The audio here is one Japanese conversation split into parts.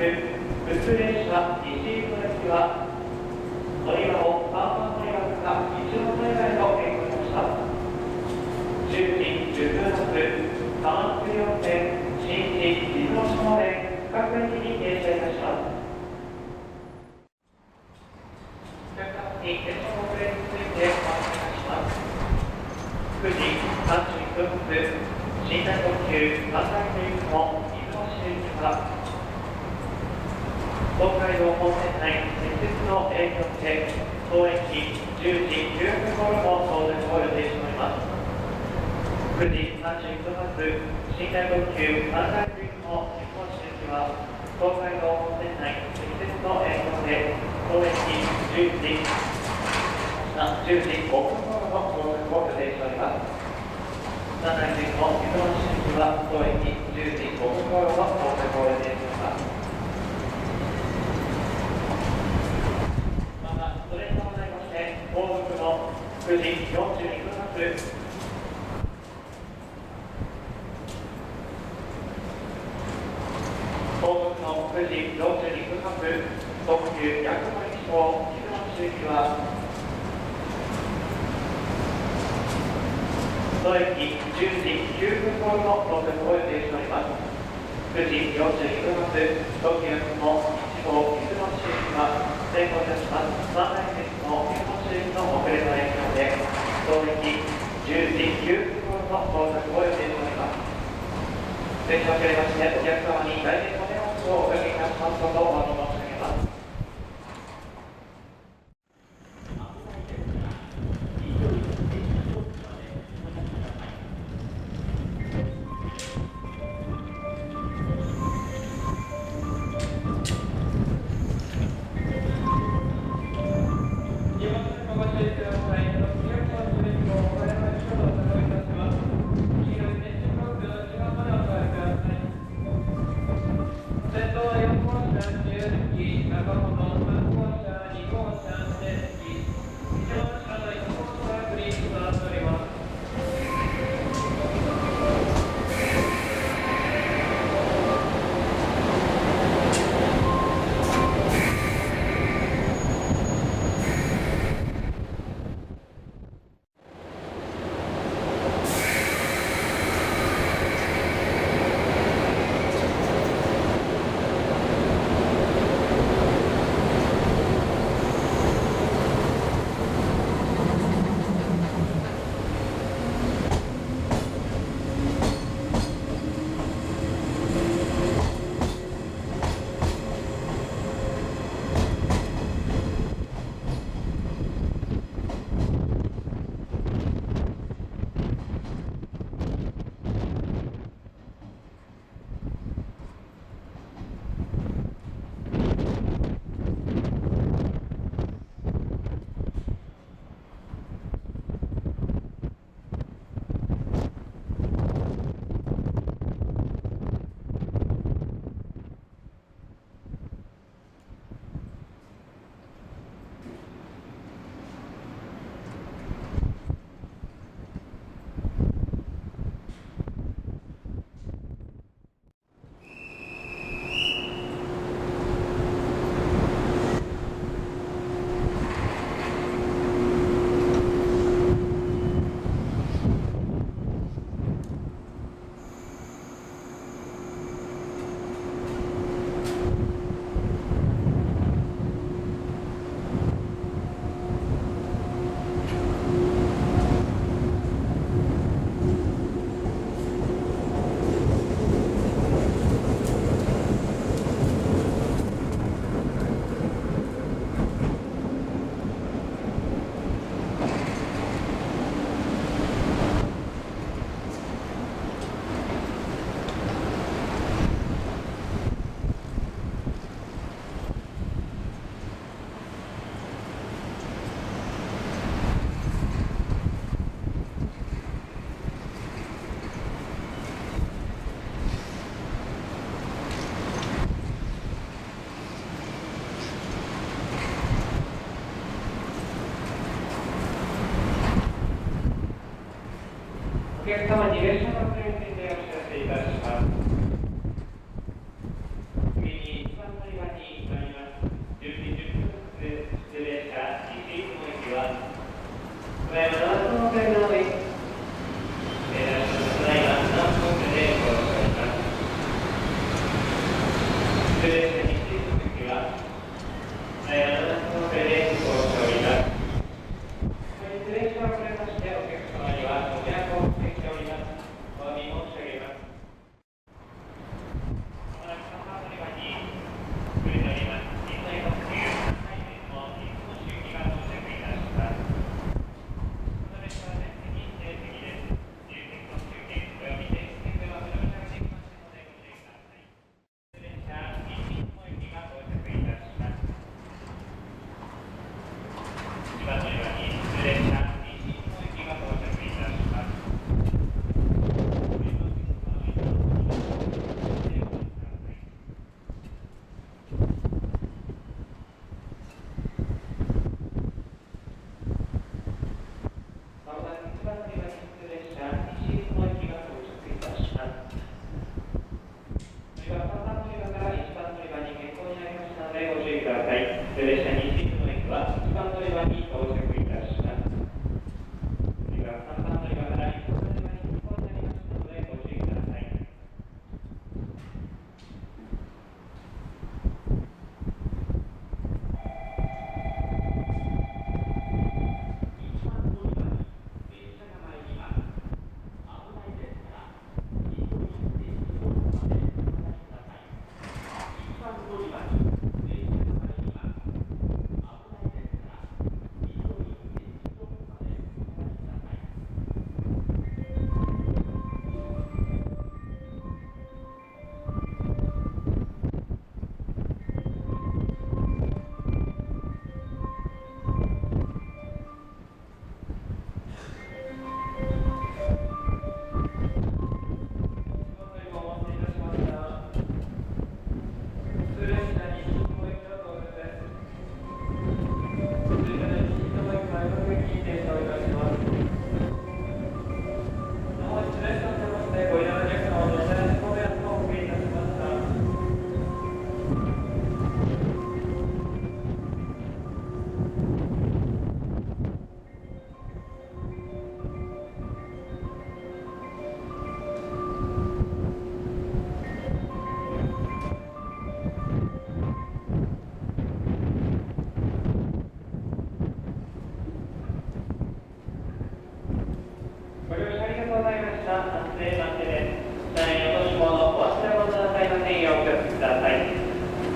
普通列車西行き行きは乗り場を3番乗り場から1番乗り場へと変更しました。10時10分発関越4線新地伊豆島まで各駅に停車いたします。お客様に列車の遅れについてお願いします。9時31分発寝台特急関西行きの伊豆市行きは東海道本線内積雪の影響で当駅10時9分頃の到着を予定しております。9時31分発寝台特急関西行きの伊豆市行きは東海道本線内積雪の影響で当駅10時5分頃の到着を予定しております。関西行きの伊豆市行きは当駅10時5分頃の到着を予定しております。後続の9時42分発特急やくも1号伊豆の市行きは当駅10時9分頃の到着を予定しております。9時42分発特急やくも1号伊豆の市行きは成功いたします。関西鉄の伊豆の市行きの遅れの影響で当駅10時9分頃の到着を予定しております。列車を遅れましてお客様に大変ご迷惑をおかけいたしますことをお詫び申し上げます。お客様に列車の遅れについてお知らせいたします。次に一番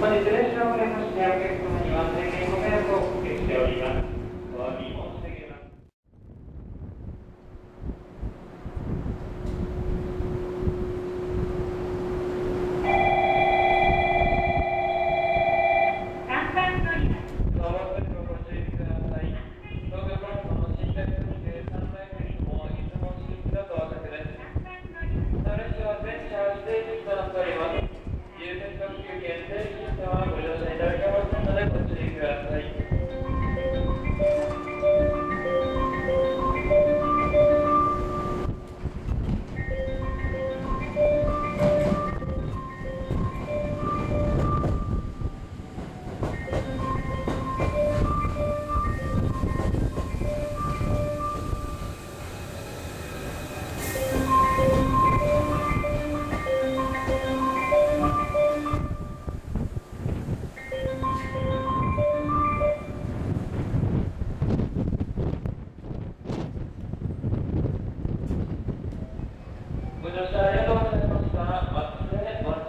本日列車を遅れましてお客様には大変ご迷惑をおかけしております。お詫び申し上げます。ご乗車ありがとうございました。松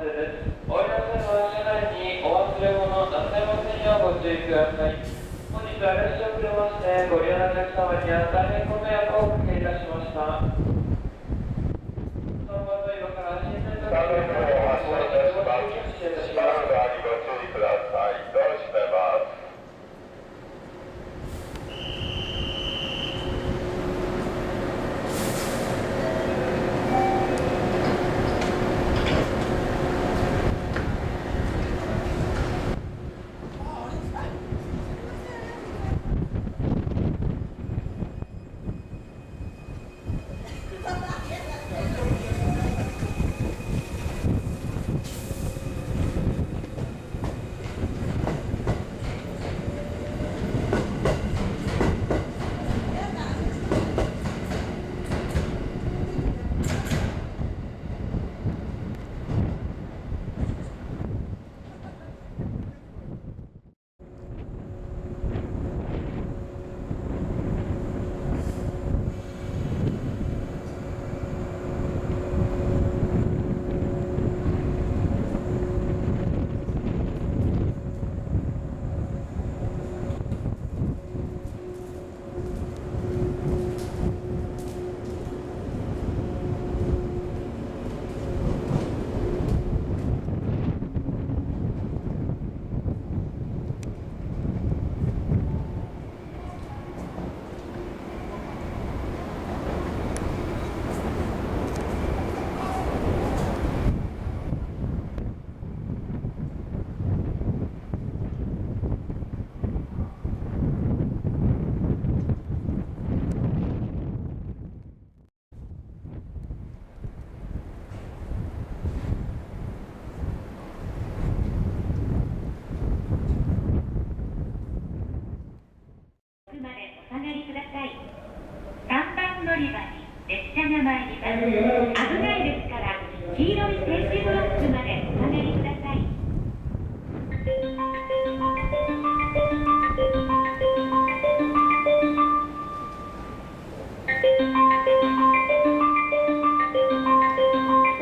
江です。おいらせの車内にお忘れ物なさいませんようご注意ください。本日は列車遅れましてご利用のお客様には大変ご迷惑をおかけいたしました。本番の色から新鮮なご利用をご注意いたします。ご注意ください。ドア閉めます。3番乗り場に列車が参ります。危ないですから、黄色い点字ブロックまでお下がりください。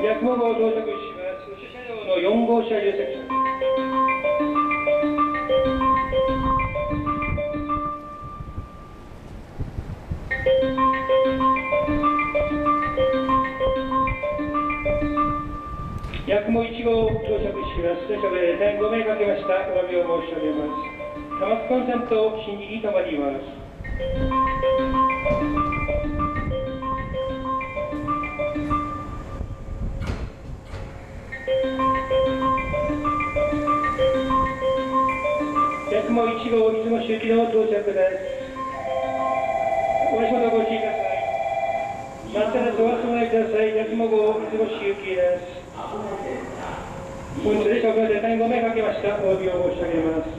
八雲号到着します。主車両の4号車優先車。八雲1号到着します。列車で大変ご迷惑かけました。お詫びを申し上げます。貨物コンセント審議に停まります。八雲1号出雲市行きの到着です。お足元ご注意ください。待ってるとお忘れください。八雲号出雲市行きです。本日列車遅れて大変ご迷惑かけました。お詫びを申し上げます。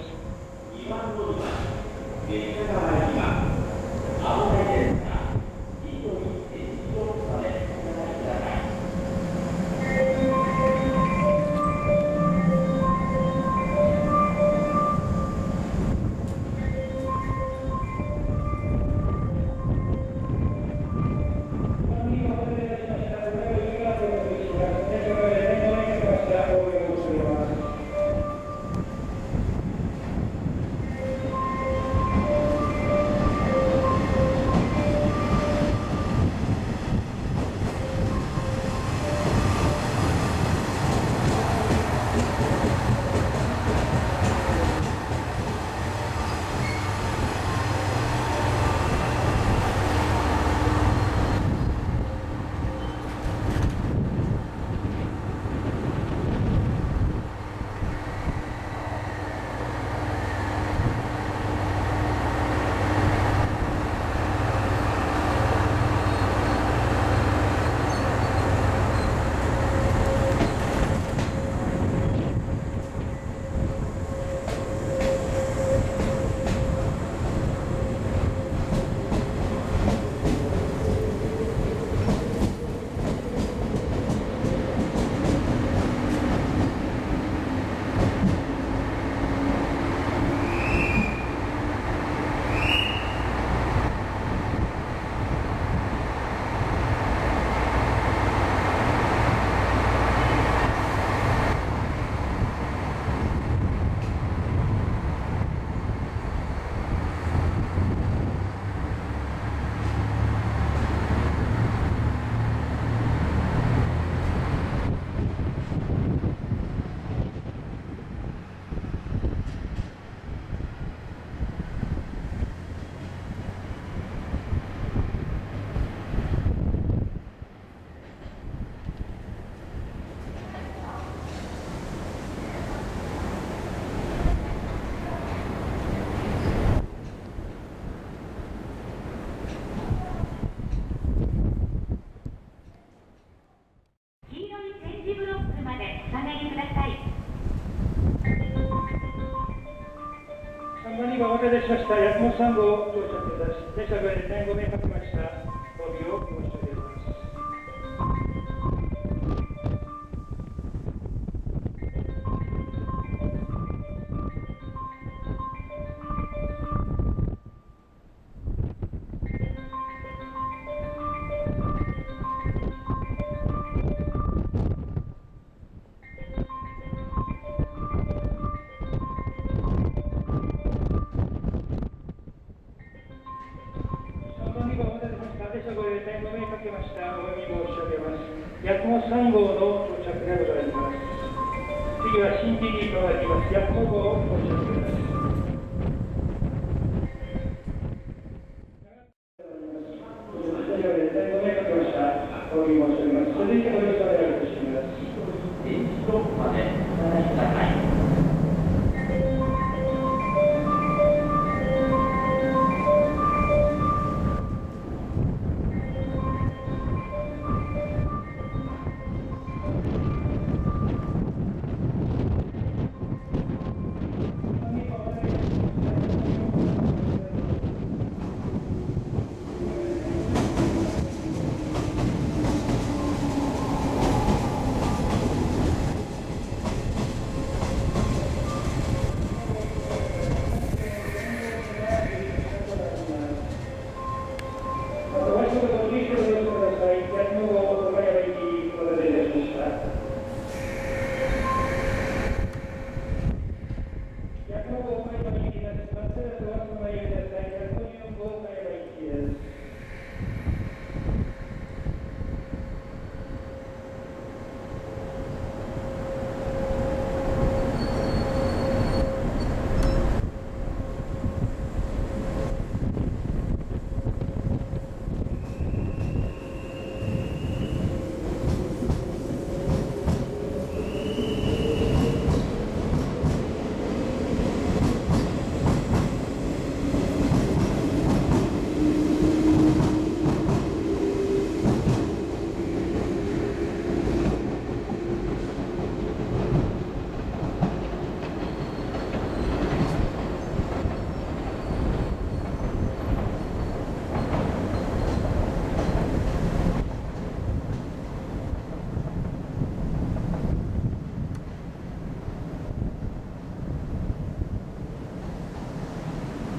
2番お待たせしました。八雲3号到着です。列車が点5名かけました。お詫びを申し上げます。八雲3号の到着でございます。次は新木に変わります。八雲号到着です。続いてご乗車お願いいたします。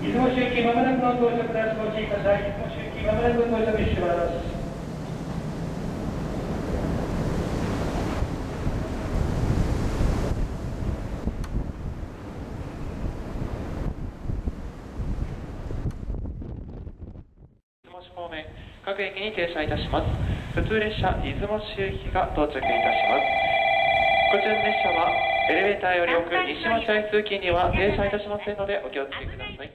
出雲市駅まもなくの到着です。ご注意ください。出雲市駅まもなく到着します。方面各駅に停車いたします。普通列車出雲市行きが到着いたします。こちらの列車はエレベーターより奥西町駅通勤には停車いたしませんのでお気をつけください。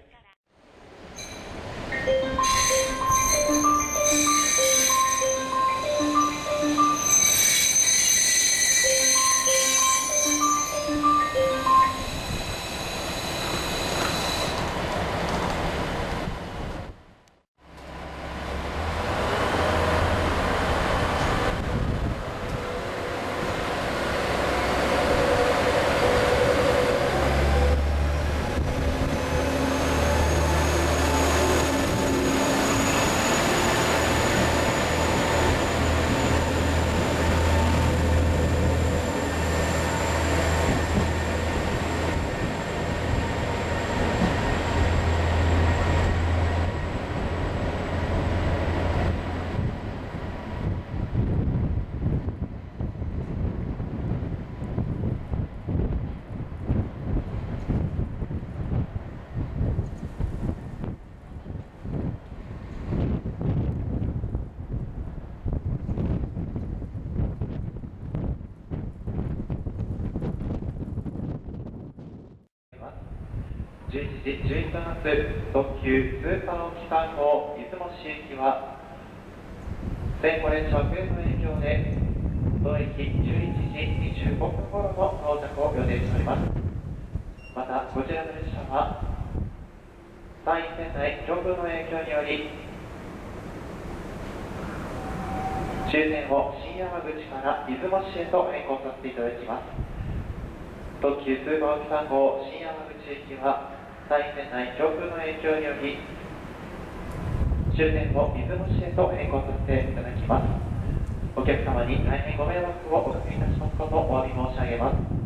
11時11分発特急スーパー沖3号出雲市行きは前後列車遅れの影響で当駅11時25分頃の到着を予定しております。またこちらの列車は山陰線内強風の影響により終点を新山口から出雲市へと変更させていただきます。特急スーパー沖3号新山口駅は在線内強風の影響により終点を出雲市へと変更させていただきます。お客様に大変ご迷惑をおかけいたしますことをお詫び申し上げます。